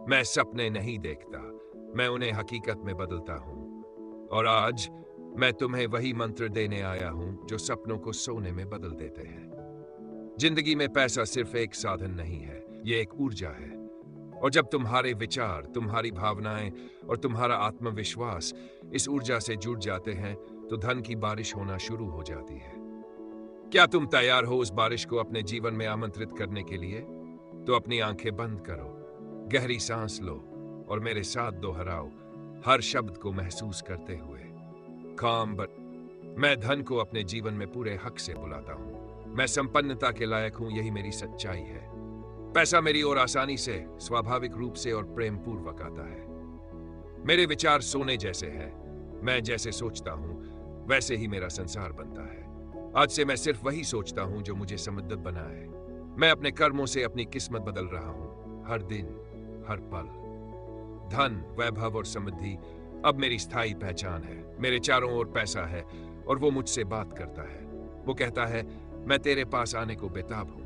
मैं सपने नहीं देखता, मैं उन्हें हकीकत में बदलता हूँ। और आज मैं तुम्हें वही मंत्र देने आया हूँ जो सपनों को सोने में बदल देते हैं। जिंदगी में पैसा सिर्फ एक साधन नहीं है, ये एक ऊर्जा है। और जब तुम्हारे विचार, तुम्हारी भावनाएं और तुम्हारा आत्मविश्वास इस ऊर्जा से जुड़ जाते हैं, तो धन की बारिश होना शुरू हो जाती है। क्या तुम तैयार हो उस बारिश को अपने जीवन में आमंत्रित करने के लिए? तो अपनी आंखें बंद करो, गहरी सांस लो और मेरे साथ दोहराओ, हर शब्द को महसूस करते हुए। काम बट मैं धन को अपने जीवन में पूरे हक से बुलाता हूं। मैं संपन्नता के लायक हूं, यही मेरी सच्चाई है। पैसा मेरी ओर आसानी से, स्वाभाविक रूप से और प्रेम पूर्वक आता है। मेरे विचार सोने जैसे हैं। मैं जैसे सोचता हूं वैसे ही मेरा संसार बनता है। आज से मैं सिर्फ वही सोचता हूं जो मुझे समृद्ध बनाए। मैं अपने कर्मों से अपनी किस्मत बदल रहा हूं, हर दिन, हर पल। धन, वैभव और समृद्धि अब मेरी स्थायी पहचान है। मेरे चारों ओर पैसा है और वो मुझसे बात करता है। वो कहता है, मैं तेरे पास आने को बेताब हूं।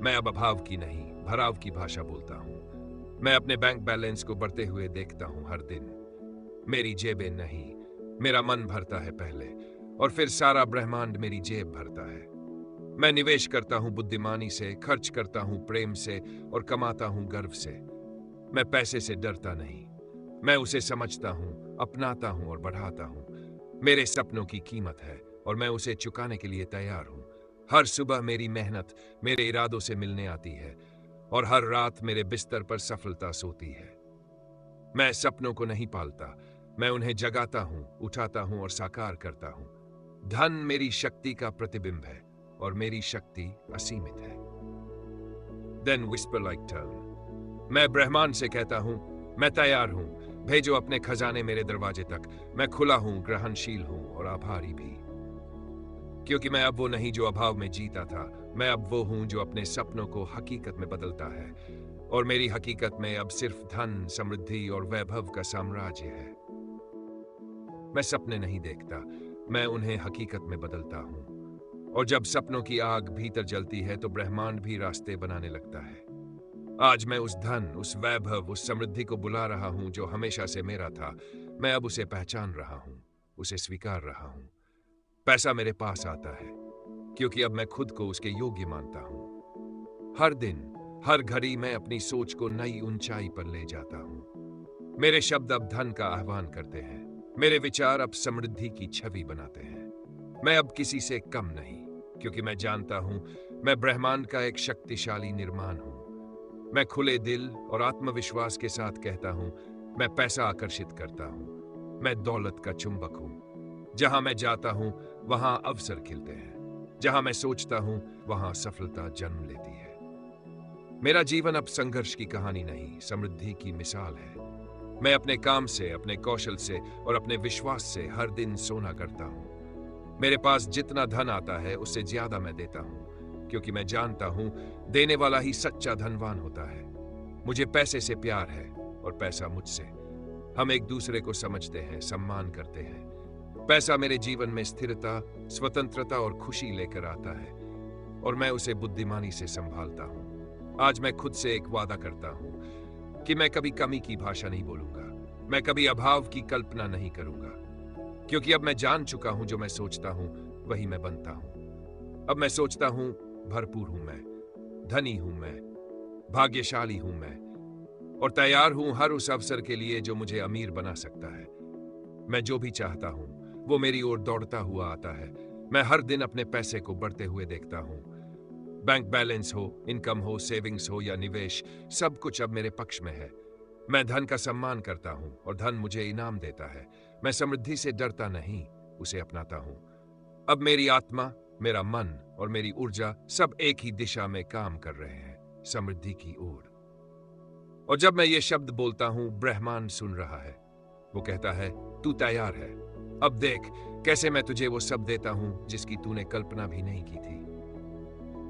मैं अब अभाव की नहीं, भराव की भाषा बोलता हूं। मैं अपने बैंक बैलेंस को बढ़ते हुए देखता हूं हर दिन। मेरी जेबें नहीं, मेरा मन भरता है पहले, और फिर सारा ब्रह्मांड मेरी जेब भरता है। मैं निवेश करता हूं बुद्धिमानी से, खर्च करता हूं प्रेम से और कमाता हूं गर्व से। मैं पैसे से डरता नहीं, मैं उसे समझता हूं, अपनाता हूं और बढ़ाता हूं। मेरे सपनों की कीमत है और मैं उसे चुकाने के लिए तैयार हूं। हर सुबह मेरी मेहनत मेरे इरादों से मिलने आती है और हर रात मेरे बिस्तर पर सफलता सोती है। मैं सपनों को नहीं पालता, मैं उन्हें जगाता हूं, उठाता हूं और साकार करता हूं। धन मेरी शक्ति का प्रतिबिंब है और मेरी शक्ति असीमित है। Then whisper like tone। मैं ब्रह्मांड से कहता हूं, मैं तैयार हूं, भेजो अपने खजाने मेरे दरवाजे तक। मैं खुला हूं, ग्रहणशील हूं और आभारी भी। क्योंकि मैं अब वो नहीं जो अभाव में जीता था, मैं अब वो हूं जो अपने सपनों को हकीकत में बदलता है। और मेरी हकीकत में अब सिर्फ धन, समृद्धि और वैभव का साम्राज्य है। मैं सपने नहीं देखता, मैं उन्हें हकीकत में बदलता हूं। और जब सपनों की आग भीतर जलती है तो ब्रह्मांड भी रास्ते बनाने लगता है। आज मैं उस धन, उस वैभव, उस समृद्धि को बुला रहा हूं जो हमेशा से मेरा था। मैं अब उसे पहचान रहा हूं, उसे स्वीकार रहा हूं। पैसा मेरे पास आता है क्योंकि अब मैं खुद को उसके योग्य मानता हूं। हर दिन, हर घड़ी मैं अपनी सोच को नई ऊंचाई पर ले जाता हूं। मेरे शब्द अब धन का आह्वान करते हैं, मेरे विचार अब समृद्धि की छवि बनाते हैं। मैं अब किसी से कम नहीं, क्योंकि मैं जानता हूं मैं ब्रह्मांड का एक शक्तिशाली निर्माण हूं। मैं खुले दिल और आत्मविश्वास के साथ कहता हूं, मैं पैसा आकर्षित करता हूं। मैं दौलत का चुंबक हूं। जहां मैं जाता हूं वहां अवसर खिलते हैं। जहां मैं सोचता हूं वहां सफलता जन्म लेती है। मेरा जीवन अब संघर्ष की कहानी नहीं, समृद्धि की मिसाल है। मैं अपने काम से, अपने कौशल से और अपने विश्वास से हर दिन सोना करता हूं। मेरे पास जितना धन आता है उससे ज्यादा मैं देता हूं, क्योंकि मैं जानता हूं देने वाला ही सच्चा धनवान होता है। मुझे पैसे से प्यार है और पैसा मुझसे। हम एक दूसरे को समझते हैं, सम्मान करते हैं। पैसा मेरे जीवन में स्थिरता, स्वतंत्रता और खुशी लेकर आता है और मैं उसे बुद्धिमानी से संभालता हूं। आज मैं खुद से एक वादा करता हूं कि मैं कभी कमी की भाषा नहीं बोलूंगा। मैं कभी अभाव की कल्पना नहीं करूंगा, क्योंकि अब मैं जान चुका हूं जो मैं सोचता हूं वही मैं बनता हूं। अब मैं सोचता हूं भरपूर हूं मैं, धनी हूं मैं, भाग्यशाली हूं मैं और तैयार हूं हर उस अवसर के लिए जो मुझे अमीर बना सकता है। मैं जो भी चाहता हूं वो मेरी ओर दौड़ता हुआ आता है। मैं हर दिन अपने पैसे को बढ़ते हुए देखता हूं। बैंक बैलेंस हो, इनकम हो, सेविंग्स हो या निवेश, सब कुछ अब मेरे पक्ष में है। मैं धन का सम्मान करता हूं और धन मुझे इनाम देता है। मैं समृद्धि से डरता नहीं, उसे अपनाता हूं। अब मेरी आत्मा, मेरा मन और मेरी ऊर्जा सब एक ही दिशा में काम कर रहे हैं, समृद्धि की ओर। और जब मैं ये शब्द बोलता हूं, ब्रह्मांड सुन रहा है। वो कहता है, तू तैयार है। अब देख कैसे मैं तुझे वो सब देता हूं जिसकी तूने कल्पना भी नहीं की थी।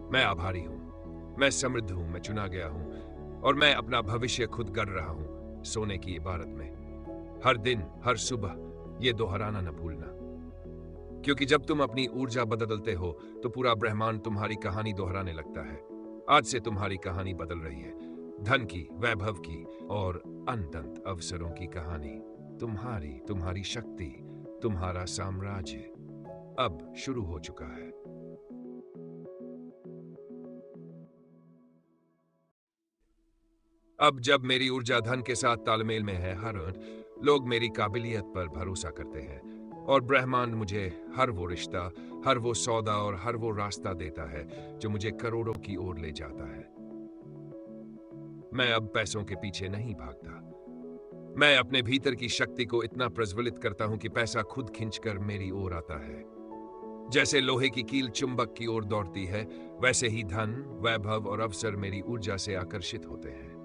मैं आभारी हूं, मैं समृद्ध हूं, मैं चुना गया हूं और मैं अपना भविष्य खुद गढ़ रहा हूं, सोने की इबारत में। हर दिन, हर सुबह ये दोहराना न भूलना, क्योंकि जब तुम अपनी ऊर्जा बदलते हो तो पूरा ब्रह्मांड तुम्हारी कहानी दोहराने लगता है। आज से तुम्हारी कहानी बदल रही है। धन की, वैभव की और अनंत अवसरों की कहानी। तुम्हारी शक्ति, तुम्हारा साम्राज्य अब शुरू हो चुका है। अब जब मेरी ऊर्जा धन के साथ तालमेल में है, हर लोग मेरी काबिलियत पर भरोसा करते हैं और ब्रह्मांड मुझे हर वो रिश्ता, हर वो सौदा और हर वो रास्ता देता है जो मुझे करोड़ों की ओर ले जाता है। मैं अब पैसों के पीछे नहीं भागता। मैं अपने भीतर की शक्ति को इतना प्रज्वलित करता हूं कि पैसा खुद खींचकर मेरी ओर आता है। जैसे लोहे की कील चुंबक की ओर दौड़ती है, वैसे ही धन, वैभव और अवसर मेरी ऊर्जा से आकर्षित होते हैं।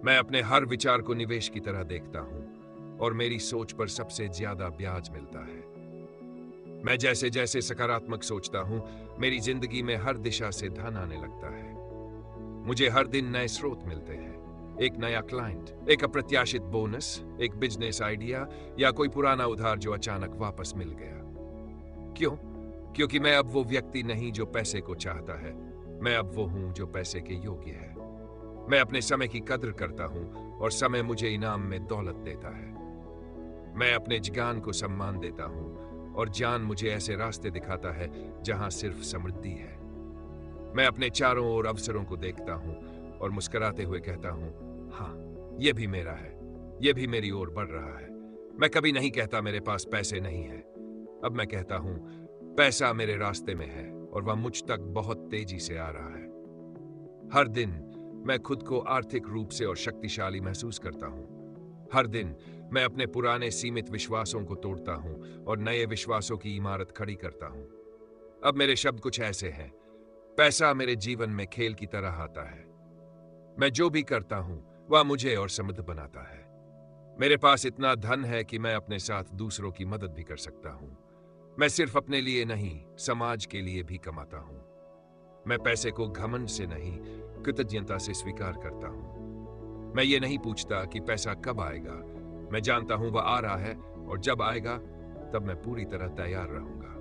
मैं अपने हर विचार को निवेश की तरह देखता हूं और मेरी सोच पर सबसे ज्यादा ब्याज मिलता है। मैं जैसे जैसे सकारात्मक सोचता हूं, मेरी जिंदगी में हर दिशा से धन आने लगता है। मुझे हर दिन नए स्रोत मिलते हैं, एक नया क्लाइंट, एक अप्रत्याशित बोनस, एक बिजनेस आइडिया या कोई पुराना उधार जो अचानक वापस मिल गया। क्यों? क्योंकि मैं अब वो व्यक्ति नहीं जो पैसे को चाहता है, मैं अब वो हूं जो पैसे के योग्य है। मैं अपने समय की कद्र करता हूं और समय मुझे इनाम में दौलत देता है। मैं अपने ज्ञान को सम्मान देता हूं और ज्ञान मुझे ऐसे रास्ते दिखाता है जहां सिर्फ समृद्धि है। मैं अपने चारों ओर अवसरों को देखता हूं और मुस्कुराते हुए कहता हूं, हाँ, ये भी मेरा है, ये भी मेरी ओर बढ़ रहा है। मैं कभी नहीं कहता मेरे पास पैसे नहीं है। अब मैं कहता हूं, पैसा मेरे रास्ते में है और वह मुझ तक बहुत तेजी से आ रहा है। हर दिन मैं खुद को आर्थिक रूप से और शक्तिशाली महसूस करता हूं। हर दिन मैं अपने पुराने सीमित विश्वासों को तोड़ता हूं और नए विश्वासों की इमारत खड़ी करता हूं। अब मेरे शब्द कुछ ऐसे हैं, पैसा मेरे जीवन में खेल की तरह आता है। मैं जो भी करता हूं वह मुझे और समृद्ध बनाता है। मेरे पास इतना धन है कि मैं अपने साथ दूसरों की मदद भी कर सकता हूं। मैं सिर्फ अपने लिए नहीं, समाज के लिए भी कमाता हूं। मैं पैसे को घमंड से नहीं, कृतज्ञता से स्वीकार करता हूं। मैं ये नहीं पूछता कि पैसा कब आएगा। मैं जानता हूं वह आ रहा है और जब आएगा तब मैं पूरी तरह तैयार रहूंगा।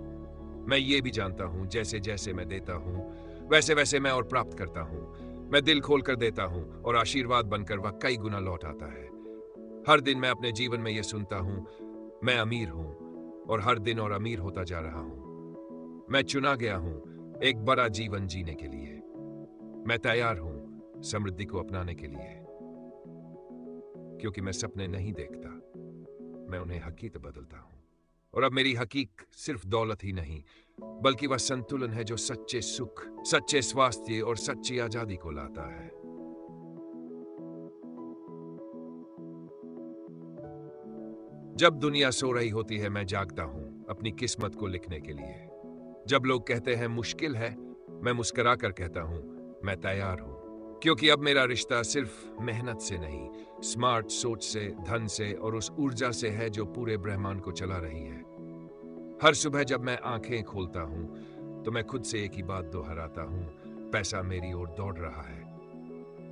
मैं ये भी जानता हूं जैसे जैसे मैं देता हूं वैसे वैसे मैं और प्राप्त करता हूं। मैं दिल खोल कर देता हूं और आशीर्वाद बनकर वह कई गुना लौट आता है। हर दिन मैं अपने जीवन में यह सुनता हूं, मैं अमीर हूं और हर दिन और अमीर होता जा रहा हूं। मैं चुना गया हूं एक बड़ा जीवन जीने के लिए। मैं तैयार हूं समृद्धि को अपनाने के लिए, क्योंकि मैं सपने नहीं देखता, मैं उन्हें हकीकत बदलता हूं। और अब मेरी हकीक सिर्फ दौलत ही नहीं, बल्कि वह संतुलन है जो सच्चे सुख, सच्चे स्वास्थ्य और सच्ची आजादी को लाता है। जब दुनिया सो रही होती है, मैं जागता हूं अपनी किस्मत को लिखने के लिए। जब लोग कहते हैं मुश्किल है, मैं मुस्कुरा कर कहता हूं मैं तैयार हूं, क्योंकि अब मेरा रिश्ता सिर्फ मेहनत से नहीं, स्मार्ट सोच से, धन से और उस ऊर्जा से है जो पूरे ब्रह्मांड को चला रही है। हर सुबह जब मैं आंखें खोलता हूं तो मैं खुद से एक ही बात दोहराता हूं, पैसा मेरी ओर दौड़ रहा है,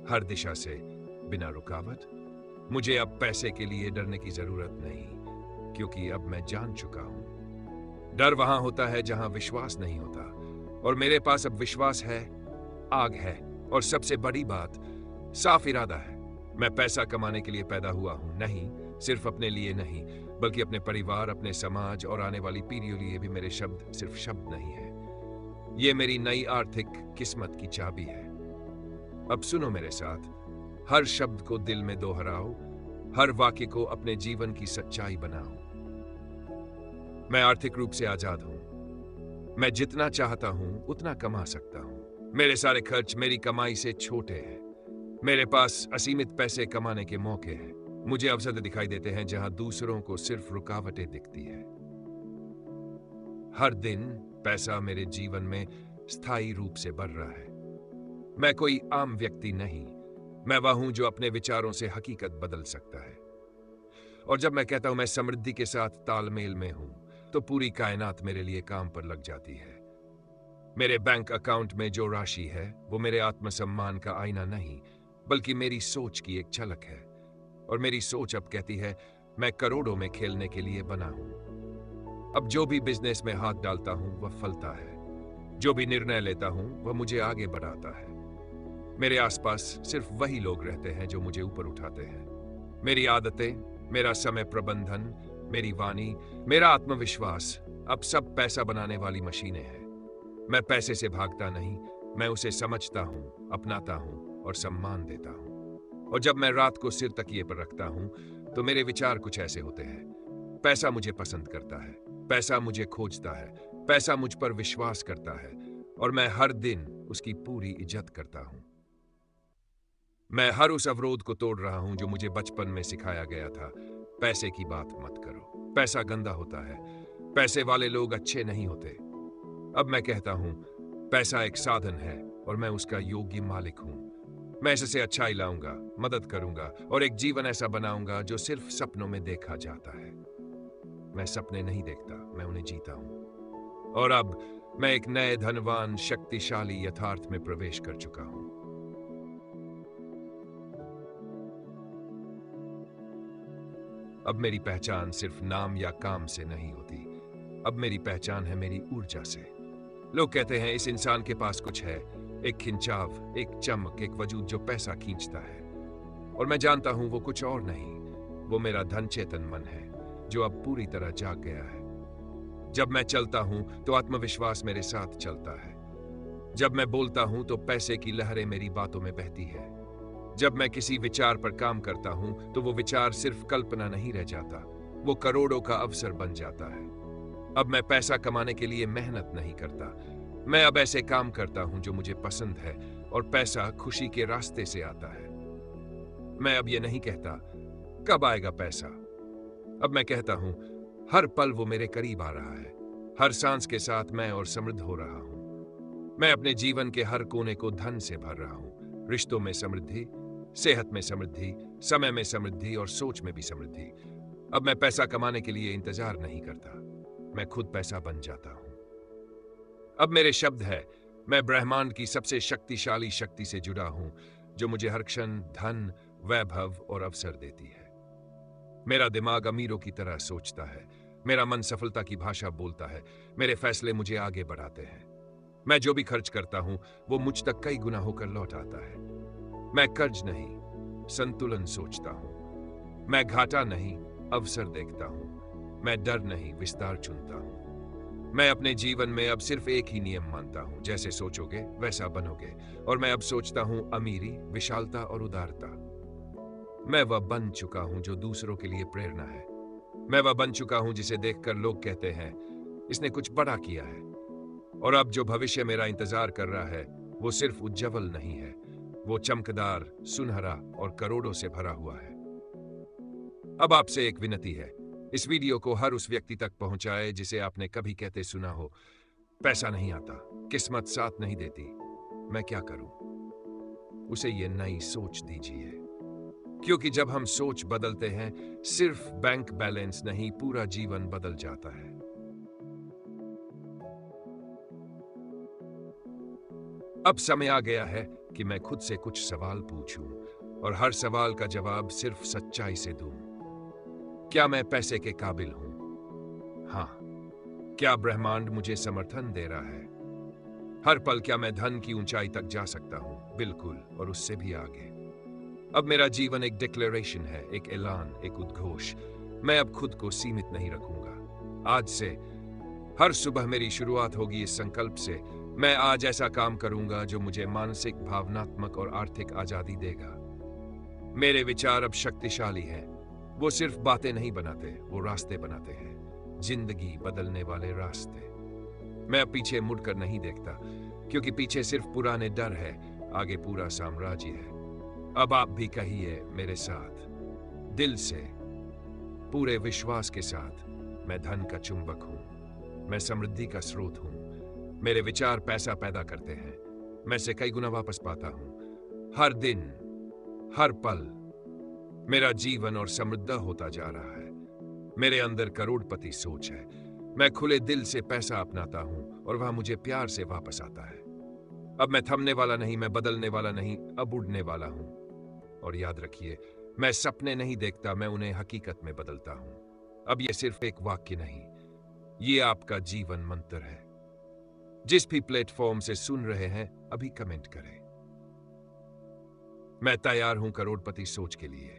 हर दिशा से, बिना रुकावट। मुझे अब पैसे के लिए डरने की जरूरत नहीं, क्योंकि अब मैं जान चुका हूं। डर वहां होता है जहां विश्वास नहीं होता, और मेरे पास अब विश्वास है, आग है और सबसे बड़ी बात, साफ इरादा है। मैं पैसा कमाने के लिए पैदा हुआ हूं, नहीं सिर्फ अपने लिए नहीं, बल्कि अपने परिवार, अपने समाज और आने वाली पीढ़ियों लिए भी। मेरे शब्द सिर्फ शब्द नहीं है, ये मेरी नई आर्थिक किस्मत की चाबी है। अब सुनो मेरे साथ, हर शब्द को दिल में दोहराओ, हर वाक्य को अपने जीवन की सच्चाई बनाओ। मैं आर्थिक रूप से आजाद हूं। मैं जितना चाहता हूं उतना कमा सकता हूं। मेरे सारे खर्च मेरी कमाई से छोटे हैं। मेरे पास असीमित पैसे कमाने के मौके हैं। मुझे अवसर दिखाई देते हैं जहां दूसरों को सिर्फ रुकावटें दिखती है। हर दिन पैसा मेरे जीवन में स्थायी रूप से बढ़ रहा है। मैं कोई आम व्यक्ति नहीं, मैं वह हूं जो अपने विचारों से हकीकत बदल सकता है। और जब मैं कहता हूं मैं समृद्धि के साथ तालमेल में हूं, तो पूरी कायनात मेरे लिए काम पर लग जाती है। मेरे बैंक अकाउंट में जो राशि है वो मेरे आत्मसम्मान का आईना नहीं, बल्कि मेरी सोच की एक झलक है। और मेरी सोच अब कहती है मैं करोड़ों में खेलने के लिए बना हूं। अब जो भी बिजनेस में हाथ डालता हूं वह फलता है। जो भी निर्णय लेता हूं वह मुझे आगे बढ़ाता है। मेरे आसपास सिर्फ वही लोग रहते हैं जो मुझे ऊपर उठाते हैं। मेरी आदतें, मेरा समय प्रबंधन, मेरी वाणी, मेरा आत्मविश्वास अब सब पैसा बनाने वाली मशीनें हैं। मैं पैसे से भागता नहीं, मैं उसे समझता हूं, अपनाता हूं और सम्मान देता हूं। और जब मैं रात को सिर तकिए पर रखता हूं, तो मेरे विचार कुछ ऐसे होते हैं। पैसा मुझे पसंद करता है, पैसा मुझे खोजता है, पैसा मुझ पर विश्वास करता है और मैं हर दिन उसकी पूरी इज्जत करता हूं। मैं हर उस अवरोध को तोड़ रहा हूं जो मुझे बचपन में सिखाया गया था। पैसे की बात मत करो, पैसा गंदा होता है, पैसे वाले लोग अच्छे नहीं होते। अब मैं कहता हूं, पैसा एक साधन है और मैं उसका योग्य मालिक हूं। मैं इससे अच्छाई लाऊंगा, मदद करूंगा और एक जीवन ऐसा बनाऊंगा जो सिर्फ सपनों में देखा जाता है। मैं सपने नहीं देखता, मैं उन्हें जीता हूं। और अब मैं एक नए धनवान, शक्तिशाली यथार्थ में प्रवेश कर चुका हूं। अब मेरी पहचान सिर्फ नाम या काम से नहीं होती। अब मेरी पहचान है मेरी ऊर्जा से। लोग कहते हैं इस इंसान के पास कुछ है, एक खिंचाव, एक चमक, एक वजूद जो पैसा खींचता है। और मैं जानता हूं वो कुछ और नहीं, वो मेरा धन चेतन मन है जो अब पूरी तरह जाग गया है। जब मैं चलता हूं तो आत्मविश्वास मेरे साथ चलता है। जब मैं बोलता हूं तो पैसे की लहरें मेरी बातों में बहती है। जब मैं किसी विचार पर काम करता हूं तो वो विचार सिर्फ कल्पना नहीं रह जाता, वो करोड़ों का अवसर बन जाता है। अब मैं पैसा कमाने के लिए मेहनत नहीं करता, मैं अब ऐसे काम करता हूं जो मुझे पसंद है और पैसा खुशी के रास्ते से आता है। मैं अब ये नहीं कहता कब आएगा पैसा। अब मैं कहता हूं हर पल वो मेरे करीब आ रहा है। हर सांस के साथ मैं और समृद्ध हो रहा हूं। मैं अपने जीवन के हर कोने को धन से भर रहा हूं। रिश्तों में समृद्धि, सेहत में समृद्धि, समय में समृद्धि और सोच में भी समृद्धि। अब मैं पैसा कमाने के लिए इंतजार नहीं करता, मैं खुद पैसा बन जाता हूं। अब मेरे शब्द है, मैं ब्रह्मांड की सबसे शक्तिशाली शक्ति से जुड़ा हूं जो मुझे हर क्षण धन, वैभव और अवसर देती है। मेरा दिमाग अमीरों की तरह सोचता है, मेरा मन सफलता की भाषा बोलता है, मेरे फैसले मुझे आगे बढ़ाते हैं। मैं जो भी खर्च करता हूं वो मुझ तक कई गुना होकर लौट आता है। मैं कर्ज नहीं, संतुलन सोचता हूं। मैं घाटा नहीं, अवसर देखता हूं। मैं डर नहीं, विस्तार चुनता हूं। मैं अपने जीवन में अब सिर्फ एक ही नियम मानता हूं, जैसे सोचोगे वैसा बनोगे। और मैं अब सोचता हूं अमीरी, विशालता और उदारता। मैं वह बन चुका हूं जो दूसरों के लिए प्रेरणा है। मैं वह बन चुका हूं जिसे देखकर लोग कहते हैं इसने कुछ बड़ा किया है। और अब जो भविष्य मेरा इंतजार कर रहा है वो सिर्फ उज्जवल नहीं है, वो चमकदार, सुनहरा और करोड़ों से भरा हुआ है। अब आपसे एक विनती है, इस वीडियो को हर उस व्यक्ति तक पहुंचाए जिसे आपने कभी कहते सुना हो, पैसा नहीं आता, किस्मत साथ नहीं देती, मैं क्या करूं? उसे ये नई सोच दीजिए। क्योंकि जब हम सोच बदलते हैं, सिर्फ बैंक बैलेंस नहीं, पूरा जीवन बदल जाता है। अब समय आ गया है कि मैं खुद से कुछ सवाल पूछूं और हर सवाल का जवाब सिर्फ सच्चाई से दूं। क्या मैं पैसे के काबिल हूं? हाँ। क्या ब्रह्मांड मुझे समर्थन दे रहा है? हर पल क्या मैं धन की ऊंचाई तक जा सकता हूं? बिल्कुल, और उससे भी आगे। अब मेरा जीवन एक डिक्लेरेशन है, एक ऐलान, एक उद्घोष। मैं अब खुद को सीमित नहीं रखूंगा। आज से हर सुबह मेरी शुरुआत होगी इस संकल्प से, मैं आज ऐसा काम करूंगा जो मुझे मानसिक, भावनात्मक और आर्थिक आजादी देगा। मेरे विचार अब शक्तिशाली हैं। वो सिर्फ बातें नहीं बनाते, वो रास्ते बनाते हैं, जिंदगी बदलने वाले रास्ते। मैं अब पीछे मुड़कर नहीं देखता, क्योंकि पीछे सिर्फ पुराने डर है, आगे पूरा साम्राज्य है। अब आप भी कहिए मेरे साथ, दिल से, पूरे विश्वास के साथ, मैं धन का चुंबक हूं, मैं समृद्धि का स्रोत हूं। मेरे विचार पैसा पैदा करते हैं, मैं इसे कई गुना वापस पाता हूं। हर दिन, हर पल मेरा जीवन और समृद्ध होता जा रहा है। मेरे अंदर करोड़पति सोच है। मैं खुले दिल से पैसा अपनाता हूं और वह मुझे प्यार से वापस आता है। अब मैं थमने वाला नहीं, मैं बदलने वाला नहीं, अब उड़ने वाला हूं। और याद रखिए, मैं सपने नहीं देखता, मैं उन्हें हकीकत में बदलता हूं। अब यह सिर्फ एक वाक्य नहीं, ये आपका जीवन मंत्र है। जिस भी प्लेटफॉर्म से सुन रहे हैं, अभी कमेंट करें, मैं तैयार हूं करोड़पति सोच के लिए।